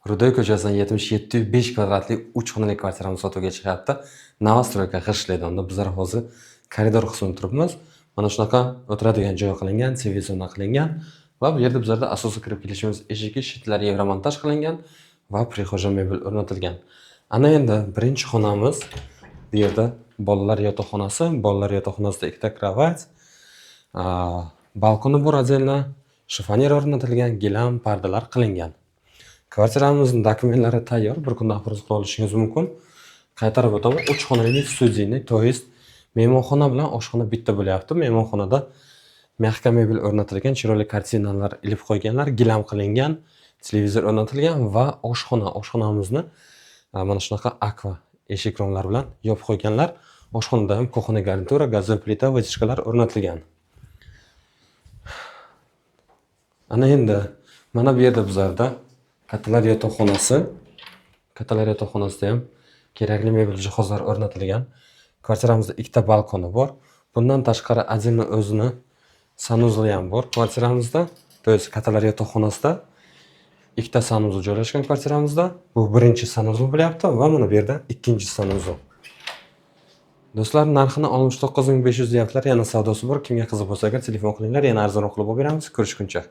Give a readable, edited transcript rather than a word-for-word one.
Rudoy ko'chasidan 7705 kvadratli 3 xonali kvartiramiz sotuvga chiqyapti. Novostroyka g'ishlaydi. Unda bizlar hozir koridor qismida turibmiz. Mana shunaqa o'tiradigan joy qilingan, televizorlar qilingan va bu yerda bizlarda asosiy kirib kelishimiz eshigi, shitlari yevromontaj qilingan va prixoja mebel o'rnatilgan. Ana endi birinchi xonamiz. Bu yerda bolalar yotoqxonasi, bolalar yotoqxonasida ikkita krevat, balkoni bor отдельно, shifonyer o'rnatilgan, gilam, pardalar qilingan. Kvartiramizning dokumentlari tayyor, bir kunda afruz qila olishingiz mumkin. Qaytarib o'taman, 3 xonali studiyali, to есть mehmonxona bilan oshxona bitta bo'lyapti. Mehmonxonada mehka mebel o'rnatilgan, chiroyli kartinalar ilib qo'yganlar, gilam qilingan, televizor o'rnatilgan va oshxonamizni mana shunaqa akva eshik romlar bilan yopib qo'yganlar. Oshxonada ham kuxona garnitura, gazli plita, vatichkalar o'rnatilgan. Ana endi mana bu yerda bizlarda kattalar yotoqxonasida ham kerakli mebel jihozlar o'rnatilgan. Kvartiramizda ikkita balkoni bor. Bundan tashqari отдельно o'zini sanuzli ham bor kvartiramizda. To есть kattalar yotoqxonasida ikkita sanuzl joylashgan kvartiramizda. Bu birinchi sanuzl bo'lyapti va mana bu yerda ikkinchi sanuzl. Do'stlar, narxini 69500 deyaptilar. Yana savdosi bor. Kimga qiziq bo'lsa agar telefon qilinglar, yana arzonroq qilib beramiz. Ko'rishguncha.